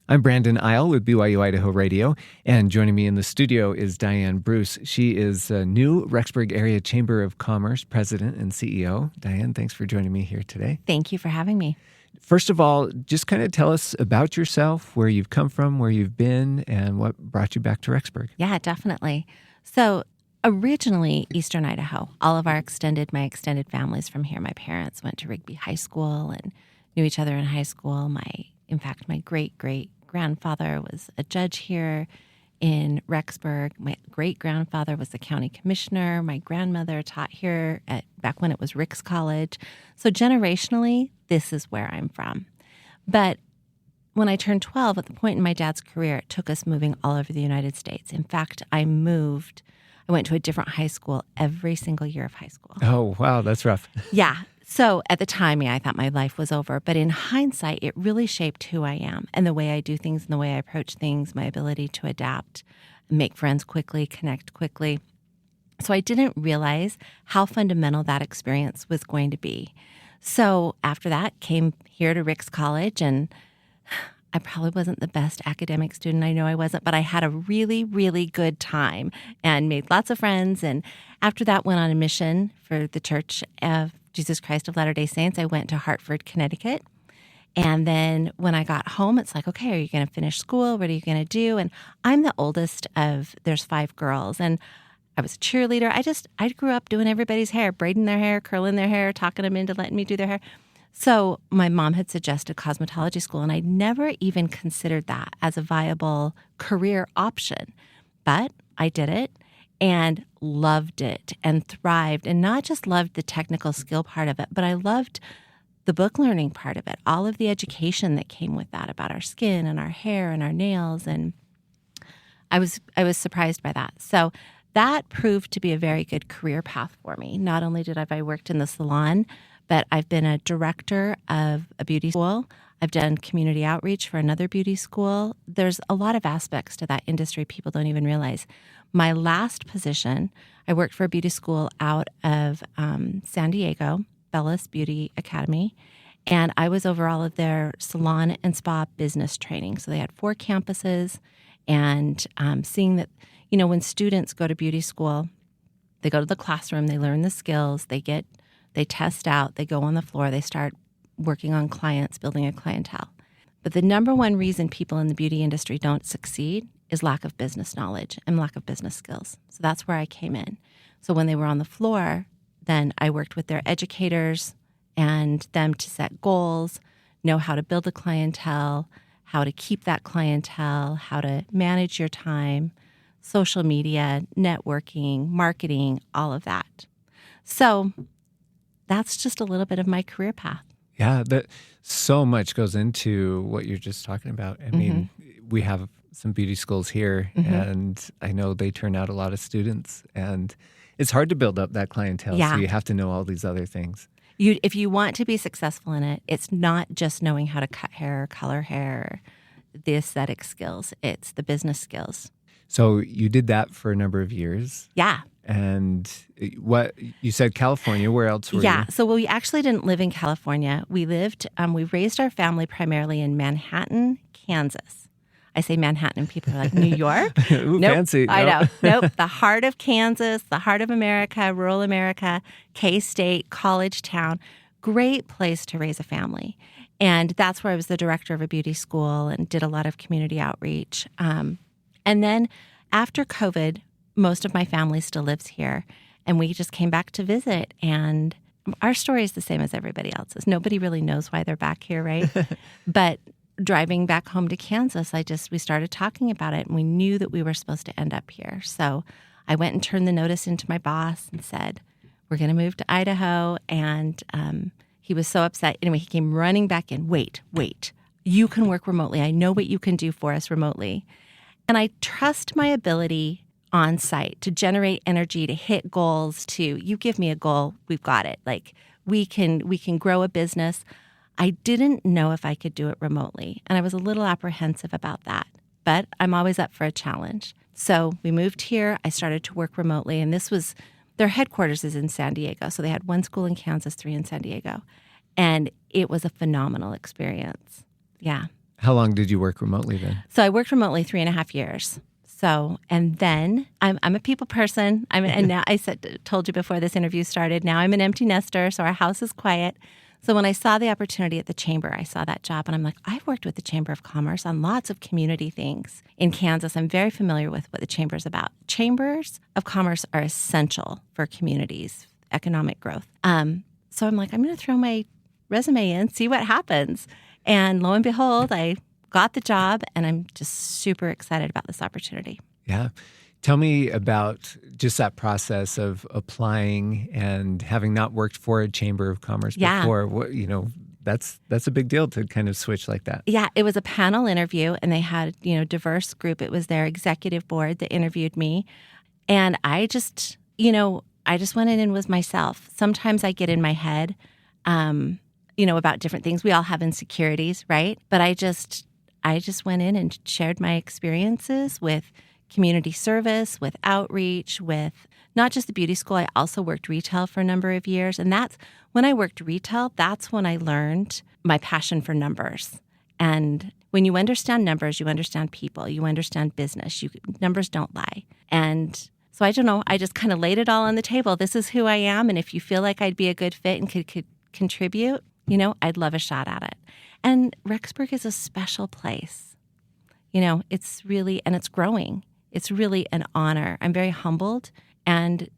I'm Brandon Isle with BYU-Idaho Radio, and joining me in the studio is Diane Bruce. She is a new Rexburg Area Chamber of Commerce President and CEO. Diane, thanks for joining me here today. Thank you for having me. First of all, just kind of tell us about yourself, where you've come from, where you've been, and what brought you back to Rexburg. Yeah, definitely. So originally, Eastern Idaho. All of my extended families from here. My parents went to Rigby High School and knew each other in high school. In fact, my great-great-grandfather was a judge here in Rexburg. My great-grandfather was the county commissioner. My grandmother taught here back when it was Rick's College. So generationally, this is where I'm from. But when I turned 12, at the point in my dad's career, it took us moving all over the United States. In fact, I went to a different high school every single year of high school. Oh, wow, that's rough. Yeah. So at the time, I thought my life was over. But in hindsight, it really shaped who I am and the way I do things and the way I approach things, my ability to adapt, make friends quickly, connect quickly. So I didn't realize how fundamental that experience was going to be. So after that, came here to Rick's College, and I probably wasn't the best academic student. I know I wasn't, but I had a really, really good time and made lots of friends. And after that, went on a mission for the Church of Jesus Christ of Latter-day Saints. I went to Hartford, Connecticut. And then when I got home, it's like, okay, are you going to finish school? What are you going to do? And I'm the oldest there's 5 girls. And I was a cheerleader. I grew up doing everybody's hair, braiding their hair, curling their hair, talking them into letting me do their hair. So my mom had suggested cosmetology school, and I never even considered that as a viable career option. But I did it and loved it and thrived, and not just loved the technical skill part of it, but I loved the book learning part of it, all of the education that came with that about our skin and our hair and our nails. And I was surprised by that. So that proved to be a very good career path for me. Not only did I worked in the salon, but I've been a director of a beauty school. I've done community outreach for another beauty school. There's a lot of aspects to that industry people don't even realize. My last position, I worked for a beauty school out of San Diego, Bellis Beauty Academy, and I was over all of their salon and spa business training. So they had 4 campuses, and seeing that, when students go to beauty school, they go to the classroom, they learn the skills, they test out, they go on the floor, they start working on clients, building a clientele. But the number one reason people in the beauty industry don't succeed is lack of business knowledge and lack of business skills. So that's where I came in. So when they were on the floor, then I worked with their educators and them to set goals, know how to build a clientele, how to keep that clientele, how to manage your time, social media, networking, marketing, all of that. So that's just a little bit of my career path. Yeah, so much goes into what you're just talking about. I mean, we have some beauty schools here, and I know they turn out a lot of students, and it's hard to build up that clientele, so you have to know all these other things. If you want to be successful in it, it's not just knowing how to cut hair, color hair, the aesthetic skills. It's the business skills. So you did that for a number of years. Yeah. And what you said, California, where else were you? Yeah, so we actually didn't live in California. We raised our family primarily in Manhattan, Kansas. I say Manhattan and people are like, New York? Ooh, nope, fancy. I know. Nope, the heart of Kansas, the heart of America, rural America, K-State, college town. Great place to raise a family. And that's where I was the director of a beauty school and did a lot of community outreach. And then after COVID, most of my family still lives here, and we just came back to visit. And our story is the same as everybody else's. Nobody really knows why they're back here, right? But driving back home to Kansas, we started talking about it, and we knew that we were supposed to end up here. So I went and turned the notice into my boss and said, we're going to move to Idaho. And he was so upset. Anyway, he came running back in. Wait, you can work remotely. I know what you can do for us remotely. And I trust my ability on site to generate energy, to hit goals, you give me a goal, we've got it. Like we can grow a business. I didn't know if I could do it remotely, and I was a little apprehensive about that, but I'm always up for a challenge. So we moved here. I started to work remotely, and their headquarters is in San Diego. So they had 1 school in Kansas, 3 in San Diego, and it was a phenomenal experience. Yeah. How long did you work remotely then? So I worked remotely 3.5 years. So, and then I'm a people person. And now told you before this interview started, now I'm an empty nester, so our house is quiet. So when I saw the opportunity at the Chamber, I saw that job and I'm like, I've worked with the Chamber of Commerce on lots of community things in Kansas. I'm very familiar with what the Chamber is about. Chambers of Commerce are essential for communities, economic growth. So I'm like, I'm going to throw my resume in, see what happens. And lo and behold, I got the job and I'm just super excited about this opportunity. Yeah. Tell me about just that process of applying and having not worked for a Chamber of Commerce before. What, that's a big deal to kind of switch like that. Yeah, it was a panel interview and they had, diverse group. It was their executive board that interviewed me. And I just went in and was myself. Sometimes I get in my head, about different things. We all have insecurities, right? But I just went in and shared my experiences with community service, with outreach, with not just the beauty school. I also worked retail for a number of years. And that's when I worked retail, that's when I learned my passion for numbers. And when you understand numbers, you understand people, you understand business. Numbers don't lie. And so I don't know, I just kind of laid it all on the table. This is who I am. And if you feel like I'd be a good fit and could contribute, I'd love a shot at it. And Rexburg is a special place. It's really, and it's growing. It's really an honor. I'm very humbled and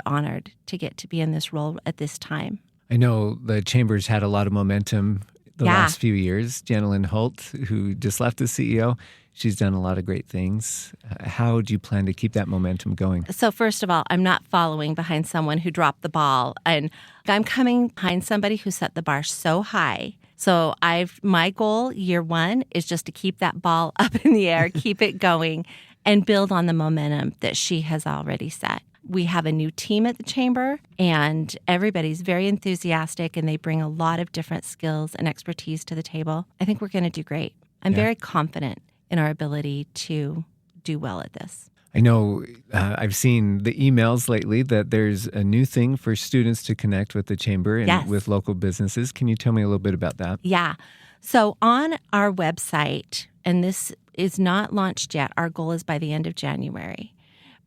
honored to get to be in this role at this time. I know the Chamber's had a lot of momentum the last few years. Janelyn Holt, who just left as CEO, she's done a lot of great things. How do you plan to keep that momentum going? So first of all, I'm not following behind someone who dropped the ball. And I'm coming behind somebody who set the bar so high. So my goal, year one, is just to keep that ball up in the air, keep it going, and build on the momentum that she has already set. We have a new team at the Chamber, and everybody's very enthusiastic, and they bring a lot of different skills and expertise to the table. I think we're going to do great. I'm very confident in our ability to do well at this. I know I've seen the emails lately that there's a new thing for students to connect with the Chamber and with local businesses. Can you tell me a little bit about that? Yeah. So on our website, and this is not launched yet, our goal is by the end of January.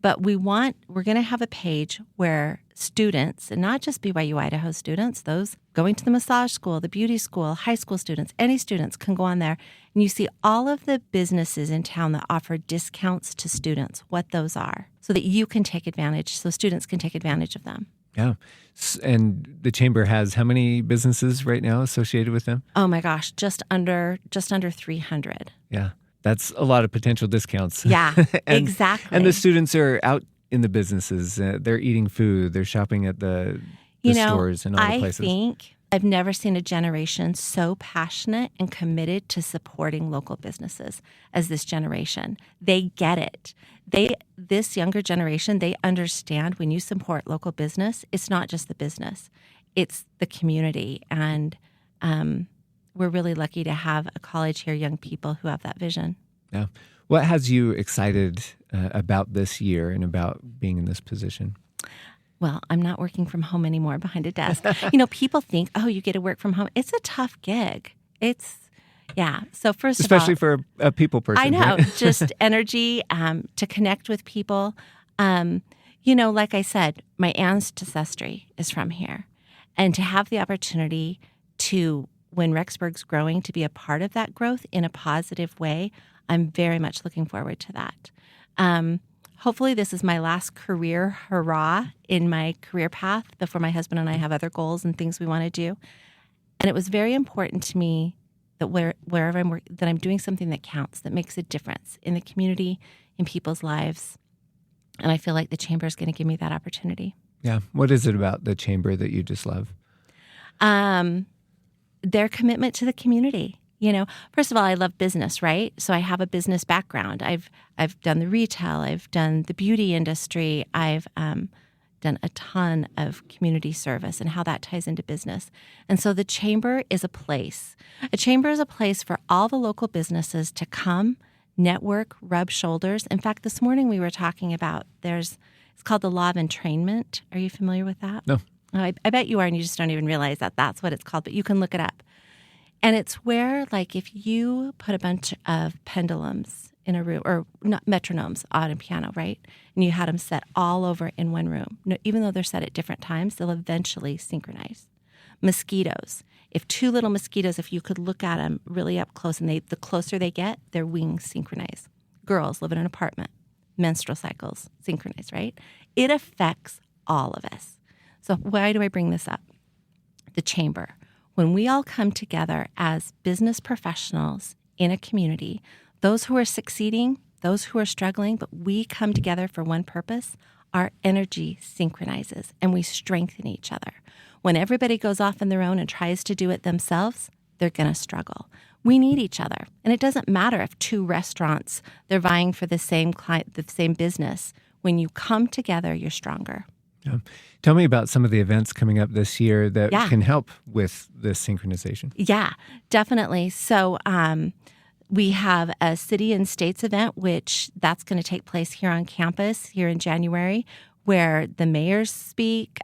But we're going to have a page where students, and not just BYU-Idaho students, those going to the massage school, the beauty school, high school students, any students can go on there, and you see all of the businesses in town that offer discounts to students, what those are, so that you can take advantage, so students can take advantage of them. Yeah. And the Chamber has how many businesses right now associated with them? Oh my gosh, just under 300. Yeah. That's a lot of potential discounts. Yeah, exactly. And the students are out in the businesses. They're eating food. They're shopping at the stores and all the places. I think I've never seen a generation so passionate and committed to supporting local businesses as this generation. They get it. This younger generation, they understand when you support local business, it's not just the business. It's the community. And we're really lucky to have a college here, young people who have that vision. Yeah. What has you excited about this year and about being in this position? Well, I'm not working from home anymore behind a desk. People think, you get to work from home. It's a tough gig. So first especially of all, for a people person. I know, right? just energy to connect with people. Like I said, my ancestry is from here. And to have the opportunity to, when Rexburg's growing, to be a part of that growth in a positive way, I'm very much looking forward to that. Hopefully this is my last career hurrah in my career path before my husband and I have other goals and things we want to do. And it was very important to me that wherever I'm working, that I'm doing something that counts, that makes a difference in the community, in people's lives. And I feel like the Chamber is going to give me that opportunity. Yeah. What is it about the Chamber that you just love? Their commitment to the community. First of all, I love business, right? So I have a business background. I've done the retail, I've done the beauty industry, I've done a ton of community service and how that ties into business. And so the Chamber is a place. A Chamber is a place for all the local businesses to come, network, rub shoulders. In fact, this morning we were talking about it's called the Law of Entrainment. Are you familiar with that? No. I bet you are, and you just don't even realize that that's what it's called, but you can look it up. And it's where, like, if you put a bunch of pendulums in a room, or not metronomes on a piano, right? And you had them set all over in one room. No, even though they're set at different times, they'll eventually synchronize. Mosquitoes. If two little mosquitoes, if you could look at them really up close, and the closer they get, their wings synchronize. Girls live in an apartment. Menstrual cycles synchronize, right? It affects all of us. So why do I bring this up? The chamber. When we all come together as business professionals in a community, those who are succeeding, those who are struggling, but we come together for one purpose, our energy synchronizes and we strengthen each other. When everybody goes off on their own and tries to do it themselves, they're going to struggle. We need each other. And it doesn't matter if two restaurants, they're vying for the same client, the same business. When you come together, you're stronger. Yeah. Tell me about some of the events coming up this year that can help with this synchronization. Yeah, definitely. So we have a City and States event, which that's going to take place here on campus here in January, where the mayors speak,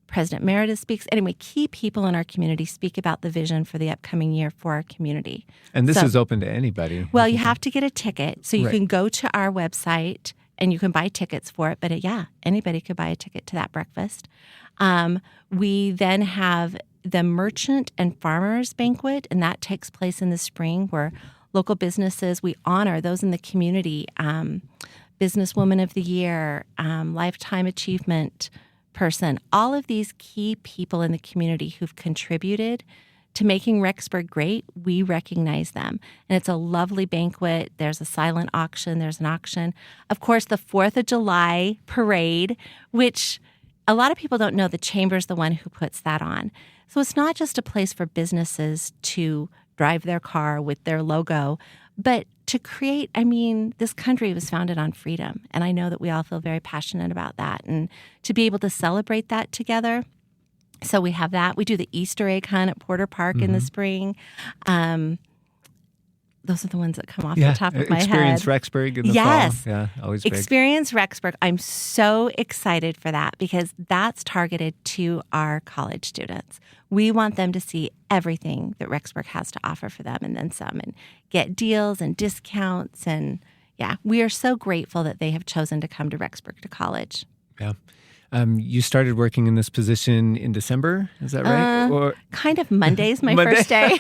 President Meredith speaks. Anyway, key people in our community speak about the vision for the upcoming year for our community. And this is open to anybody. Well, you have to get a ticket. So you can go to our website and you can buy tickets for it. But anybody could buy a ticket to that breakfast. We then have the Merchant and Farmers Banquet, and that takes place in the spring, where local businesses, we honor those in the community, Businesswoman of the Year, Lifetime Achievement person, all of these key people in the community who've contributed to making Rexburg great. We recognize them. And it's a lovely banquet. There's a silent auction. There's an auction. Of course, the 4th of July parade, which a lot of people don't know the Chamber's the one who puts that on. So it's not just a place for businesses to drive their car with their logo, but to create, this country was founded on freedom. And I know that we all feel very passionate about that. And to be able to celebrate that together. So we have that. We do the Easter egg hunt at Porter Park in the spring. Those are the ones that come off the top of my head. Experience Rexburg in the fall. Yeah, always big. Experience Rexburg. I'm so excited for that because that's targeted to our college students. We want them to see everything that Rexburg has to offer for them and then some, and get deals and discounts. And we are so grateful that they have chosen to come to Rexburg to college. Yeah. You started working in this position in December, is that right? Or kind of Monday's my first day.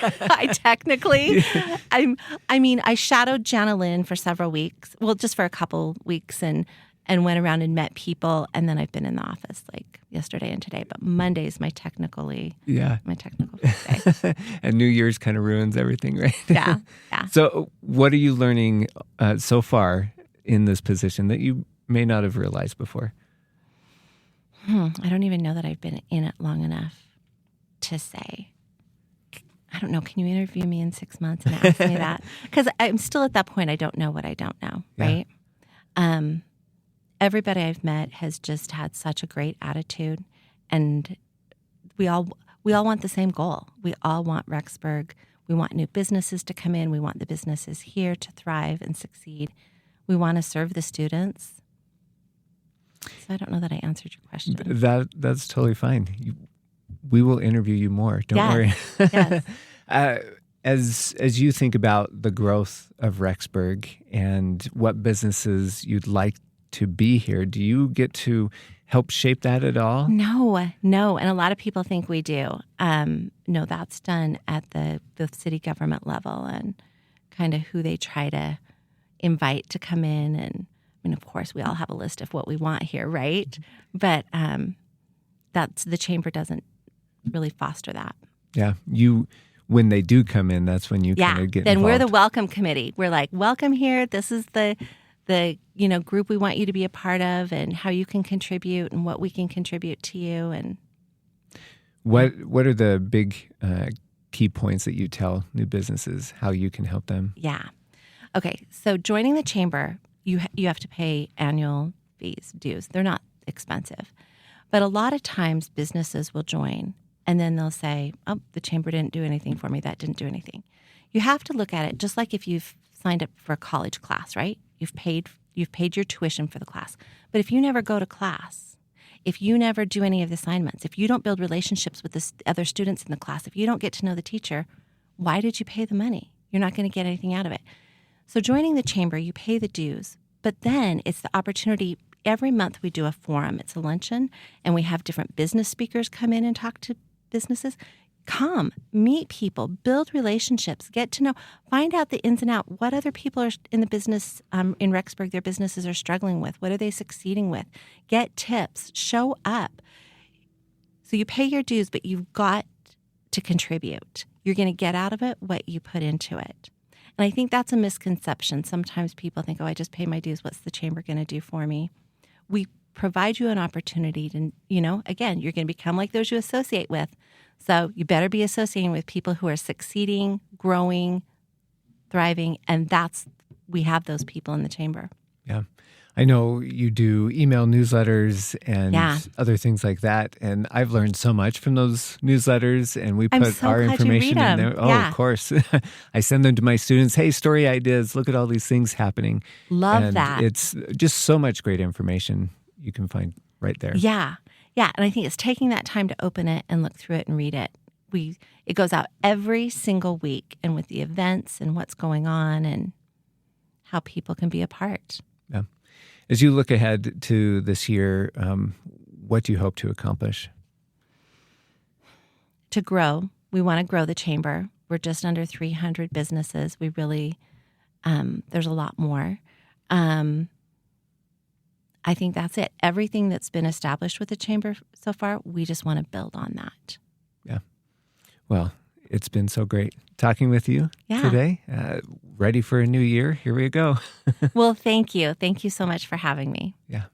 I shadowed Jana Lynn for several weeks. Well, just for a couple weeks and went around and met people. And then I've been in the office like yesterday and today. But Monday's my technical first day. And New Year's kind of ruins everything, right? Yeah. So what are you learning so far in this position that you may not have realized before? I don't even know that I've been in it long enough to say. I don't know. Can you interview me in 6 months and ask me that? Because I'm still at that point. I don't know what I don't know, right? Everybody I've met has just had such a great attitude, and we all want the same goal. We all want Rexburg. We want new businesses to come in. We want the businesses here to thrive and succeed. We want to serve the students. So I don't know that I answered your question. That's totally fine. We will interview you more. Don't worry. Yes. As you think about the growth of Rexburg and what businesses you'd like to be here, do you get to help shape that at all? No. And a lot of people think we do. No, that's done at the city government level and kind of who they try to invite to come in. And of course, we all have a list of what we want here, right? But the chamber doesn't really foster that. Yeah. When they do come in, that's when you kind of get then involved. We're the welcome committee. We're like, welcome here. This is the group we want you to be a part of, and how you can contribute and what we can contribute to you. And what are the big key points that you tell new businesses how you can help them? Yeah. Okay. So joining the chamber, you have to pay annual dues. They're not expensive. But a lot of times businesses will join and then they'll say, oh, the chamber didn't do anything for me. That didn't do anything. You have to look at it just like if you've signed up for a college class, right? You've paid your tuition for the class. But if you never go to class, if you never do any of the assignments, if you don't build relationships with the other students in the class, if you don't get to know the teacher, why did you pay the money? You're not going to get anything out of it. So joining the chamber, you pay the dues, but then it's the opportunity. Every month we do a forum. It's a luncheon, and we have different business speakers come in and talk to businesses. Come, meet people, build relationships, get to know, find out the ins and outs. What other people are in the business in Rexburg, their businesses are struggling with. What are they succeeding with? Get tips, show up. So you pay your dues, but you've got to contribute. You're going to get out of it what you put into it. And I think that's a misconception. Sometimes people think, oh, I just pay my dues. What's the chamber going to do for me? We provide you an opportunity to, again, you're going to become like those you associate with. So you better be associating with people who are succeeding, growing, thriving, and we have those people in the chamber. Yeah. I know you do email newsletters and other things like that, and I've learned so much from those newsletters, and we put our information in there. Oh, of course. I send them to my students. Hey, story ideas. Look at all these things happening. Love that. It's just so much great information you can find right there. Yeah. Yeah, and I think it's taking that time to open it and look through it and read it. It goes out every single week, and with the events and what's going on and how people can be a part. Yeah. As you look ahead to this year, what do you hope to accomplish? To grow. We want to grow the chamber. We're just under 300 businesses. We really, there's a lot more. I think that's it. Everything that's been established with the chamber so far, we just want to build on that. Yeah. Well, it's been so great talking with you today. Ready for a new year. Here we go. Well, thank you. Thank you so much for having me. Yeah.